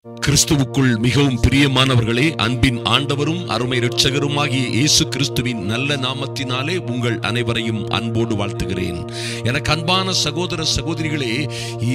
கிறிஸ்துவுக்குள் மிகவும் பிரியமானவர்களே, அன்பின் ஆண்டவரும் அருமை இரட்சகருமாகிய இயேசு கிறிஸ்துவின் நல்ல நாமத்தினாலே உங்கள் அனைவரையும் அன்போடு வாழ்த்துகிறேன். எனக்கு அன்பான சகோதர சகோதரிகளே,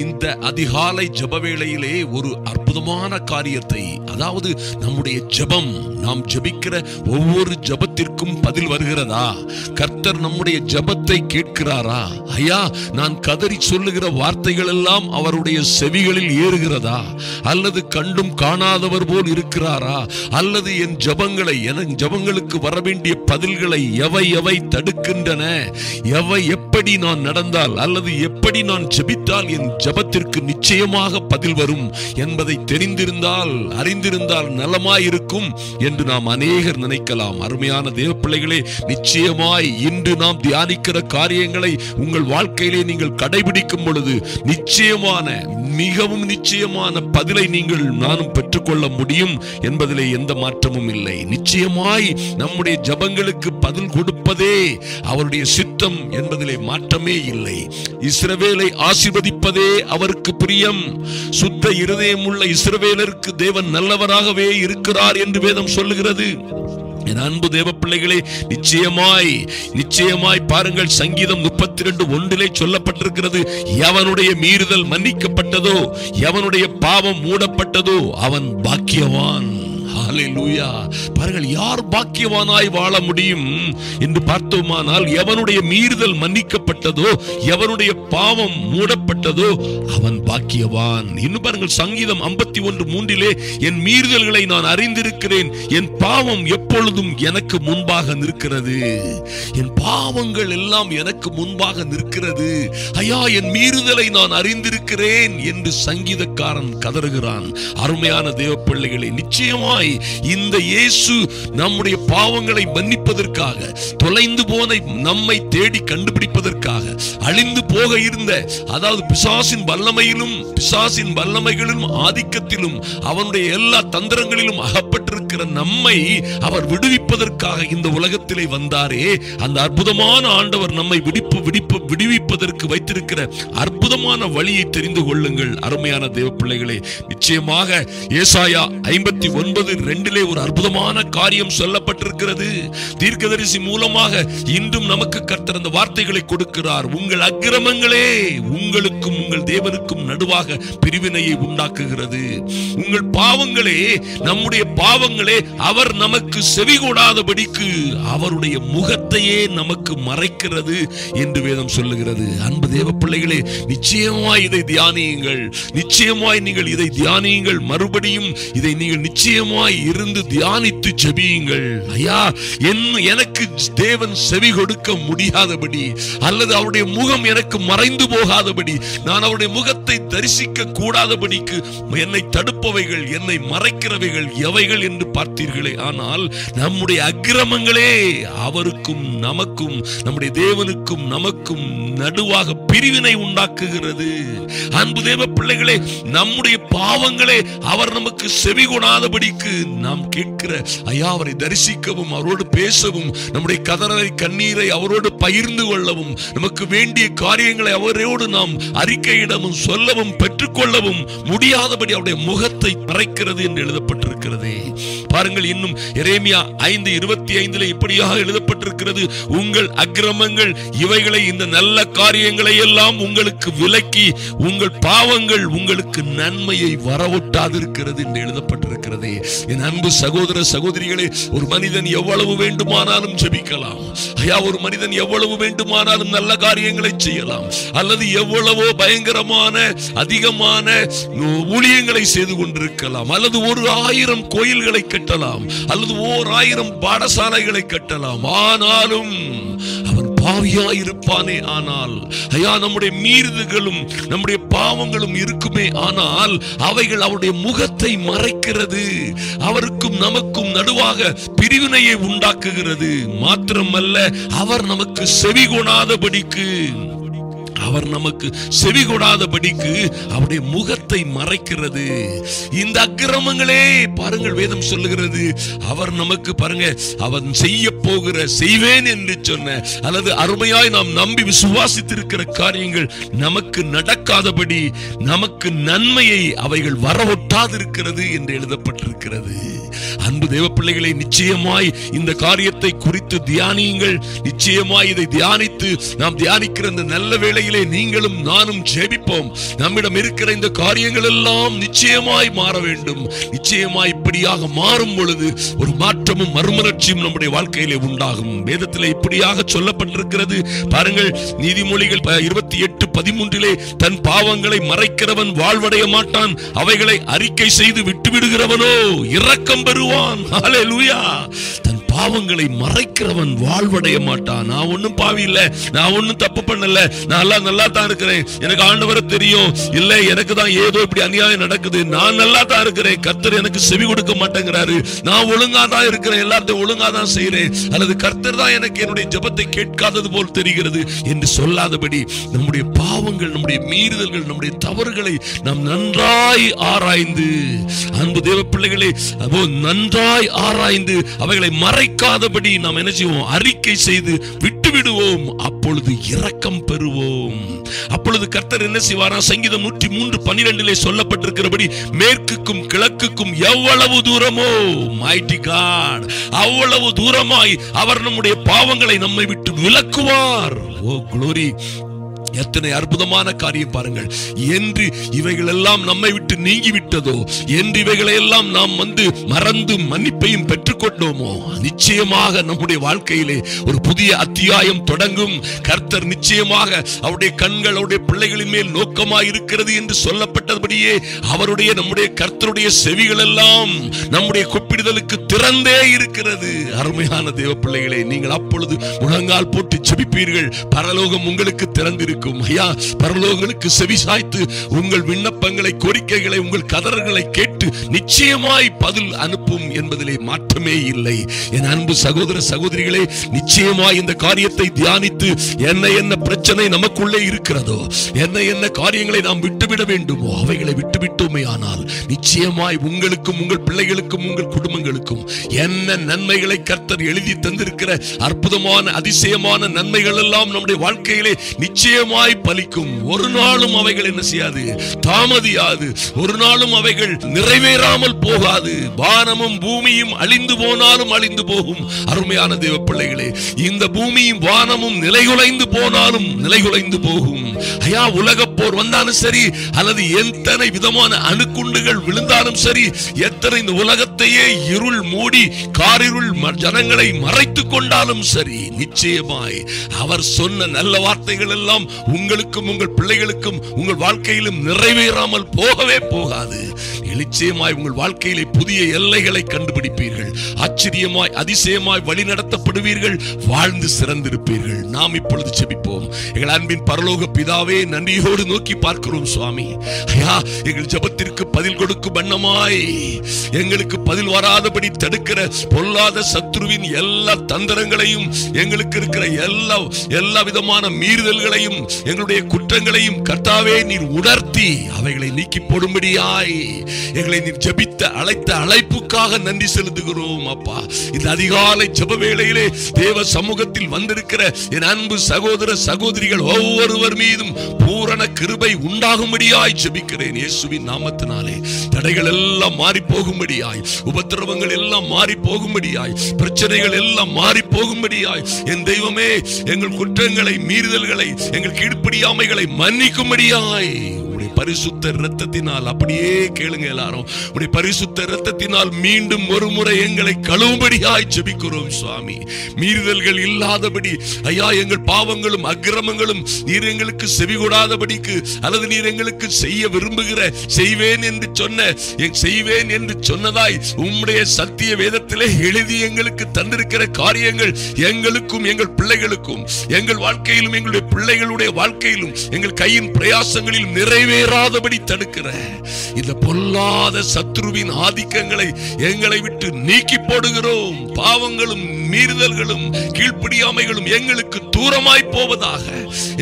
இந்த அதிகாலை ஜெப வேளையிலே ஒரு அற்புதமான காரியத்தை, அதாவது நம்முடைய ஜெபம், நாம் ஜெபிக்கிற ஒவ்வொரு ஜெபத்திற்கும் பதில் வருகிறதா? கர்த்தர் நம்முடைய ஜெபத்தை கேட்கிறாரா? ஐயா, நான் கதறி சொல்லுகிற வார்த்தைகள் எல்லாம் அவருடைய செவிகளில் ஏறுகிறதா? அல்லது கண்டும் காணாதவர் போல் இருக்கிறாரா? அல்லது என் ஜெபங்களுக்கு வர வேண்டிய பதில்களை எவை தடுக்கின்றன? எப்படி நான் நடந்தால் அல்லது எப்படி நான் ஜெபித்தால் என் ஜெபத்திற்கு நிச்சயமாக பதில் வரும் என்பதை தெரிந்திருந்தால், அறிந்திருந்தால் நலமாயிருக்கும் என்று நாம் அநேகர் நினைக்கலாம். அருமையான தேவ பிள்ளைகளே, நிச்சயமாய் இன்று நாம் தியானிக்கிற காரியங்களை உங்கள் வாழ்க்கையிலே நீங்கள் கடைபிடிக்கும் பொழுது நிச்சயமான, மிகவும் நிச்சயமான பதிலை நீங்கள் நானும் பெற்றுக்கொள்ள முடியும் என்பதிலே எந்த மாற்றமும் இல்லை. நிச்சயமாய் நம்முடைய ஜெபங்களுக்கு பதில் கொடுப்பதே அவருடைய சித்தம் என்பதிலே மாற்றமே இல்லை. இஸ்ரவேலை ஆசீர்வதிப்பதே அவருக்கு பிரியம். சுத்த இருதயம் உள்ள இஸ்ரவேலருக்கு தேவன் நல்லவராகவே இருக்கிறார் என்று வேதம் சொல்லுகிறது. என் அன்பு தேவ பிள்ளைகளே, நிச்சயமாய் பாருங்கள், சங்கீதம் 32:1 சொல்லப்பட்டிருக்கிறது, எவனுடைய மீறுதல் மன்னிக்கப்பட்டதோ, எவனுடைய பாவம் மூடப்பட்டதோ அவன் பாக்கியவான். ஹல்லேலூயா. பாருங்கள், யார் பாக்கியவானாய் வாழ முடியும் என்று பார்த்தோமானால், எவனுடைய மீறுதல் மன்னிக்கப்பட்டதோ, எவனுடைய பாவம் மூடப்பட்டதோ அவன் பாக்கியவான். இன்னும் பாருங்கள், சங்கீதம் 51:3 என் மீறுதல்களை நான் அறிந்திருக்கிறேன், என் பாவம் எப்பொழுதும் எனக்கு முன்பாக நிற்கிறது. என் பாவங்கள் எல்லாம் எனக்கு முன்பாக நிற்கிறது. ஐயா, என் மீறுதலை நான் அறிந்திருக்கிறேன் என்று சங்கீதக்காரன் கதறுகிறான். அருமையான தேவ பிள்ளைகளே, நிச்சயமாய் இந்த இயேசு நம்முடைய பாவங்களை மன்னிப்பதற்காக, தொலைந்து போன நம்மை தேடி கண்டுபிடிப்பதற்காக, அழிந்து போக இருந்த, அதாவது பிசாசின் வல்லமைகளிலும் ஆதிக்கத்திலும் அவனுடைய எல்லா தந்திரங்களிலும் அகப்பட்டிருக்கிற நம்மை அவர் விடுவிப்பதற்காக இந்த உலகத்திலே வந்தாரே, அந்த அற்புதமான ஆண்டவர் நம்மை விடுவிப்பதற்கு வைத்திருக்கிற அற்புதமான வழியை தெரிந்து கொள்ளுங்கள். அருமையான தேவ பிள்ளைகளே, நிச்சயமாக ஏசாயா 59:2 ஒரு அற்புதமான காரியம் சொல்லப்பட்டிருக்கிறது. தீர்க்கதரிசி மூலமாக இன்றும் நமக்கு கர்த்தர் அந்த வார்த்தைகளை கொடுக்கிறார். உங்கள் அக்கிரமங்களே உங்களுக்கும் உங்கள் தேவனுக்கும் நடுவாக பிரிவினையை உண்டாக்குகிறது. உங்கள் பாவங்களே, நம்முடைய பாவங்களே அவர் நமக்கு செவிகொடாதபடிக்கு அவருடைய முகத்தையே நமக்கு மறைக்கிறது என்று வேதம் சொல்லுகிறது. அன்பு தேவ பிள்ளைகளே, நிச்சயமாய் இதை தியானியுங்கள். நிச்சயமாய் நீங்கள் இதை தியானியுங்கள். மறுபடியும் இதை நீங்கள் நிச்சயமாய் இருந்து தியானித்து ஜெபியுங்கள். ஐயா, எனக்கு தேவன் செவி கொடுக்க முடியாதபடி, அல்லது அவருடைய முகம் எனக்கு மறைந்து போகாதபடி, நான் அவருடைய முகத்தை தரிசிக்க கூடாதபடிக்கு என்னை தடுப்பவைகள், என்னை மறைக்கிறவைகள் எவைகள் என்று பார்த்தீர்களே. ஆனால் நம்முடைய அக்கிரமங்களே அவருக்கும் நமக்கும், நம்முடைய தேவனுக்கும் நமக்கும் நடுவாக பிரிவினை உண்டாக்குகிறது. அன்பு தேவ பிள்ளைகளே, நம்முடைய பாவங்களே அவர் நமக்கு செவி கொடாதபடிக்கு நாம் கேட்கிற, ஐயா, அவரை தரிசிக்கவும், அவரோடு பேசவும், நம்முடைய கதறலை கண்ணீரை அவரோடு பகிர்ந்து கொள்ளவும், நமக்கு வேண்டிய காரியங்களை அவரோடு நாம் அறிக்கையிடவும் சொல்லவும் பெற்றுக்கொள்ளவும் முடியாதபடி அவருடைய முகத்தை மறைக்கிறது என்று எழுதப்பட்டிருக்கிறது. பாருங்கள், இன்னும் எரேமியா 5:25 இப்படியாக எழுதப்பட்டிருக்கிறது, உங்கள் அக்கிரமங்கள் இவைகளை, இந்த நல்ல காரியங்களை எல்லாம் உங்களுக்கு விலக்கி, உங்கள் பாவங்கள் உங்களுக்கு நன்மையை வரவொட்டாதிருக்கிறது என்று எழுதப்பட்டிருக்கிறது. என் அன்பு சகோதர சகோதரிகளே, ஒரு மனிதன் எவ்வளவு வேண்டுமானாலும் ஜெபிக்கலாம். ஐயா, ஒரு மனிதன் எவ்வளவு வேண்டுமானாலும் நல்ல காரியங்களை செய்யலாம், அல்லது எவ்வளவோ பயங்கரமான அதிகமான ஊழியங்களை செய்து கொண்டிருக்கலாம், அல்லது 1000 கோயில்களை கட்டலாம், அல்லது 1000 பாடசாலைகளை கட்டலாம். ஆனாலும் அவன் பாவியாயிருப்பானே. ஆனால் ஐயா, நம்முடைய மீறுதல்களும் நம்முடைய பாவங்களும் இருக்குமே, ஆனால் அவைகள் அவருடைய முகத்தை மறைக்கிறது. அவருக்கும் நமக்கும் நடுவாக பிரிவினையை உண்டாக்குகிறது. மாத்திரமல்ல, அவர் நமக்கு செவி கொடாதபடிக்கு அவருடைய முகத்தை மறைக்கிறது. இந்த அக்கிரமங்களே பாருங்கள், வேதம் சொல்லுகிறது, அவர் நமக்கு, பாருங்க, அவன் செய்ய போகிற, செய்வேன் என்று சொன்ன அல்லது அருமையாய் நாம் நம்பி விசுவாசித்திருக்கிற காரியங்கள் நமக்கு நடக்காதபடி நமக்கு நன்மையை அவைகள் வரவொட்டாதிருக்கிறது என்று எழுதப்பட்டிருக்கிறது. அன்பு தேவ பிள்ளைகளை, நிச்சயமாய் இந்த காரியத்தை குறித்து தியானியுங்கள். நிச்சயமாய் இதை தியானித்து நாம் தியானிக்கிற இந்த நல்ல வேளையிலே நீங்களும் நானும் ஜெபிப்போம். நம்மிடம் இருக்கிற இந்த காரியங்கள் எல்லாம் நிச்சயமாய் மாற வேண்டும். நிச்சயமாய் இப்படியாக மாறும் பொழுது ஒரு மாற்றமும் மறுமலர்ச்சியும் நம்முடைய வாழ்க்கையிலே உண்டாகும். வேதத்திலே இப்படியாக சொல்லப்பட்டிருக்கிறது பாருங்கள். நீதிமொழிகள் 28:13 தன் பாவங்களை மறைக்கிறவன் வாழ்வடைய மாட்டான், அவைகளை அறிக்கை செய்து விட்டுவிடுகிறவனோ இரக்கம் பெறுவான். ஹல்லேலூயா. தன் பாவங்களை மறைக்கிறவன் வாழ்வடைய மாட்டான். நான் ஒன்னும் பாவி இல்ல, நான் ஒன்னும் தப்பு பண்ணல, நான் நல்லா தான் இருக்கிறேன், எனக்கு ஆண்டவரை தெரியும், இல்ல எனக்கு தான் ஏதோ இப்படி அநியாயம் நடக்குது, நான் நல்லா தான் இருக்கிறேன், கர்த்தர் எனக்கு செவி கொடுக்க மாட்டேங்கிறாரு, நான் ஒழுங்கா தான் இருக்கிறேன், எல்லாத்தையும் ஒழுங்கா தான் செய்யறேன், அல்லது கர்த்தர் தான் எனக்கு என்னுடைய ஜெபத்தை கேட்காதது போல் தெரிகிறது என்று சொல்லாதபடி நம்முடைய பாவங்கள், நம்முடைய மீறுதல்கள், நம்முடைய தவறுகளை நாம் நன்றாய் ஆராய்ந்து, அன்பு தேவ பிள்ளைகளே, நன்றாய் ஆராய்ந்து அவைகளை மறைக்காதபடி நாம் என்ன செய்வோம்? அறிக்கை செய்து விட்டு விடுவோம். அப்பொழுது இரக்கம் பெறுவோம். அப்பொழுது கர்த்தர் என்ன செய்வாரா? சங்கீதம் 103:12 சொல்லப்பட்டிருக்கிறபடி மேற்குக்கும் கிழக்குக்கும் எவ்வளவு தூரமோ, மைட்டி காட், அவ்வளவு தூரமாய் அவர் நம்முடைய பாவங்களை நம்மை விட்டு விலக்குவார். ஓ க்ளோரி! எத்தனை அற்புதமான காரியம் பாருங்கள். என்று இவைகள் எல்லாம் நம்மை விட்டு நீங்கி விட்டதோ, என்று இவைகளை எல்லாம் நாம் மறந்து மன்னிப்பையும் பெற்றுக்கொண்டோமோ, நிச்சயமாக நம்முடைய வாழ்க்கையிலே ஒரு புதிய அத்தியாயம் தொடங்கும். கர்த்தர் நிச்சயமாக அவருடைய கண்கள் அவருடைய பிள்ளைகளின் மேல் நோக்கமாய் இருக்கிறது என்று சொல்லப்பட்டபடியே அவருடைய நம்முடைய கர்த்தருடைய செவிகள் எல்லாம் நம்முடைய கூப்பிடுதலுக்கு திறந்தே இருக்கிறது. அருமையான தேவ பிள்ளைகளே, நீங்கள் அப்பொழுது முழங்கால் போட்டு ஜெபிப்பீர்கள். பரலோகம் உங்களுக்கு திறந்திருக்கும். ஐயா, பரலோகங்களுக்கு செவி சாய்த்து உங்கள் விண்ணப்பங்களை, கோரிக்கைகளை, உங்கள் கதறல்களை கேட்டு நிச்சயமாய் பதில் அனுப்பும் என்பதிலே மாற்றமே இல்லை. என் அன்பு சகோதர சகோதரிகளே, நிச்சயமாய் இந்த காரியத்தை தியானித்து என்ன பிரச்சனை நமக்குள்ளே இருக்கிறதோ, என்ன காரியங்களை நாம் விட்டுவிட வேண்டுமோ அவைகளை விட்டுவிட்டோமே ஆனால் நிச்சயமாய் உங்களுக்கும் உங்கள் பிள்ளைகளுக்கும் உங்கள் குடும்பங்களுக்கும் என்ன நன்மைகளை கர்த்தர் எழுதி தந்திருக்கிற அற்புதமான அதிசயமான நன்மைகள் எல்லாம் நம்முடைய வாழ்க்கையிலே நிச்சயமாய் பலிக்கும். ஒரு நாளும் அவைகள் என்ன செய்யாது? தாமதியாது. ஒரு நாளும் அவைகள் நிறைவேறாமல் போகாது. வானமும் பூமியும் அழிந்து போனாலும் அழிந்து போகும். அருமையான தேவ பிள்ளைகளே, இந்த பூமியும் வானமும் நிலைகுலைந்து போனாலும் நிலைகுலைந்து போகும். ஐயா, உலக போர் வந்தாலும் சரி, அல்லது எத்தனை விதமான அணுக்குண்டுகள் விழுந்தாலும் சரி, எத்தனை இந்த உலகத்தையே இருள் மூடி காரிருள் ஜனங்களை மறைத்துக் கொண்டாலும் சரி, நிச்சயமாய் அவர் சொன்ன நல்ல வார்த்தைகள் எல்லாம் உங்களுக்கும் உங்கள் பிள்ளைகளுக்கும் உங்கள் வாழ்க்கையிலும் நிறைவேறாமல் போகவே போகாது. நிச்சயமாய் உங்கள் வாழ்க்கையிலே புதிய எல்லைகளை கண்டுபிடிப்பீர்கள். ஆச்சரியமாய் அதிசயமாய் வழி நடத்தப்படுவீர்கள். வாழ்ந்து சிறந்திருப்பீர்கள். நாம் இப்பொழுது ஜெபிப்போம். எங்கள் அன்பின் பரலோக பிதாவே, நன்றியோடு நோக்கி பார்க்கிறோம் சுவாமி. ஐயா, எங்கள் ஜெபத்திற்கு பதில் கொடுக்கும் வண்ணமாய் எங்களுக்கு பதில் வராதபடி தடுக்கிற பொல்லாத சத்துருவின் எல்லா தந்திரங்களையும், எங்களுக்கு இருக்கிற எல்லா விதமான மீறுதல்களையும், எங்களுடைய குற்றங்களையும் கர்த்தாவே நீர் உணர்த்தி அவைகளை நீக்கி போடும்படியாய் எங்களை நீர் ஜெபித்த அழைத்த அழைப்புக்காக நன்றி செலுத்துகிறோம். அப்பா, இந்த அதிகாலை ஜெப வேளையிலே தேவ சமூகத்தில் வந்திருக்கிற என் அன்பு சகோதர சகோதரிகள் ஒவ்வொருவர் மீதும் பூரண கிருபை உண்டாகும்படியாய் ஜெபிக்கிறேன் இயேசுவின் நாமத்தினாலே. தடைகள் எல்லாம் மாறி போகும்படியாய், உபத்திரவங்கள் எல்லாம் மாறி போகும்படியாய், பிரச்சனைகள் எல்லாம் மாறி போகும்படியாய், என் தெய்வமே எங்கள் குற்றங்களை, மீறுதல்களை, எங்கள் கீழ்ப்படியாமைகளை மன்னிக்கும்படியாய் உம்முடைய பரிசுத்த இரத்தத்தினால், அப்படியே கேளுங்க எல்லாரும், உம்முடைய பரிசுத்த இரத்தத்தினால் மீண்டும் ஒரு முறை எங்களை கழுவும்படியாய் ஜெபிக்கிறோம் சுவாமி. மீறுதல்கள் இல்லாதபடி ஐயா, எங்கள் பாவங்களும் அக்கிரமங்களும் நீர் எங்களுக்கு செவிகொடாதபடிக்கு, அல்லது நீர் எங்களுக்கு செய்ய விரும்புகிற, செய்வேன் என்று சொன்னதாய் உம்முடைய சத்திய வேதத்திலே எழுதி எங்களுக்கு தந்திருக்கிற காரியங்கள் எங்களுக்கும் எங்கள் பிள்ளைகளுக்கும், எங்கள் வாழ்க்கையிலும் எங்களுடைய பிள்ளைகளுடைய வாழ்க்கையிலும், எங்கள் கையின் பிரயாசங்களில் நிறைவேறாதபடி தடுக்கிற இந்த பொல்லாத சத்ருவின் ஆதிக்கங்களை எங்களை விட்டு நீக்கி போடுகிறோம். பாவங்களும் மீறுதல்களும் கீழ்ப்படியாமைகளும் எங்களுக்கு தூரமாய் போவதாக.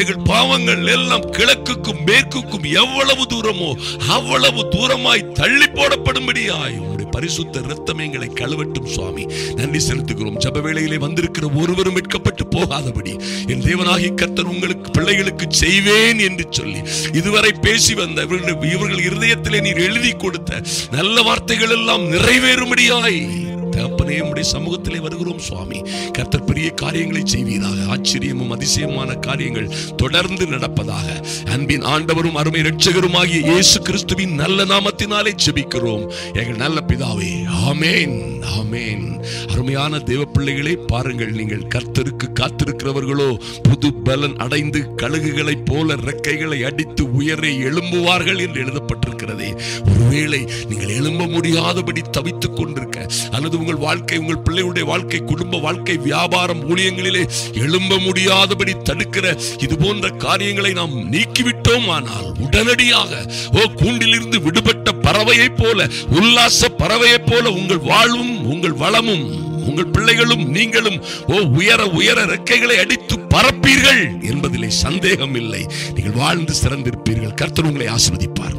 எங்கள் பாவங்கள் எல்லாம் கிழக்குக்கும் மேற்குக்கும் எவ்வளவு தூரமோ அவ்வளவு தூரமாய் தள்ளி போடப்படும்படியாய் உம்முடைய பரிசுத்த இரத்தம் எங்களை கழுவட்டும் சுவாமி. நன்றி செலுத்துகிறோம். ஜெப வேளையிலே வந்திருக்கிற ஒருவரும் வெட்கப்பட்டு போகாதபடி என் தேவனாகிய கர்த்தர் உங்களுக்கு பிள்ளைகளுக்கு செய்வேன் என்று சொல்லி இதுவரை பேசி வந்த இவர்கள் இருதயத்திலே நீர் எழுதி கொடுத்த நல்ல வார்த்தைகள் எல்லாம் நிறைவேறும்படியாய் தகப்பனே உம்முடைய சமூகத்திலே வருகிறோம் சுவாமி. கர்த்தர் பெரிய காரியங்களை செய்வீராக. ஆச்சரியமும் அதிசயமான காரியங்கள் தொடர்ந்து நடப்பதாக அன்பின் ஆண்டவரும் அருமை இரட்சகருமாகிய இயேசு கிறிஸ்துவின் நல்ல நாமத்தினாலே ஜெபிக்கிறோம் எங்கள் நல்ல பிதாவே. ஆமென், ஆமென். அருமையான தேவ பிள்ளைகளே, பாருங்கள், நீங்கள் கர்த்தருக்கு காத்திருக்கிறவர்களோ புது பலன் அடைந்து கழுகுகளைப் போல ரெக்கைகளை அடித்து உயரே எழும்புவார்கள் என்று எழுதப்பட்டிருக்கிறதே. ஒருவேளை நீங்கள் எழும்ப முடியாதபடி தவித்துக் கொண்டிருக்க, அல்லது உங்கள் வாழ்க்கை, உங்கள் பிள்ளைகளுடைய வாழ்க்கை, குடும்ப வாழ்க்கை, வியாபாரம், ஊழியங்களிலே எழும்ப முடியாதபடி தடுக்கிற இது போன்ற காரியங்களை நாம் நீக்கிவிட்டோம். ஆனால் உடனடியாக கூண்டிலிருந்து விடுபட்ட பறவையை போல, உல்லாச பறவையை போல உங்கள் வாழ்வும் உங்கள் வளமும் உங்கள் பிள்ளைகளும் நீங்களும் உயர உயர ரெக்கைகளை அடித்து பறப்பீர்கள் என்பதிலே சந்தேகம் இல்லை. நீங்கள் வாழ்ந்து சிறந்திருப்பீர்கள். கர்த்தர் உங்களை ஆசீர்வதிப்பார்.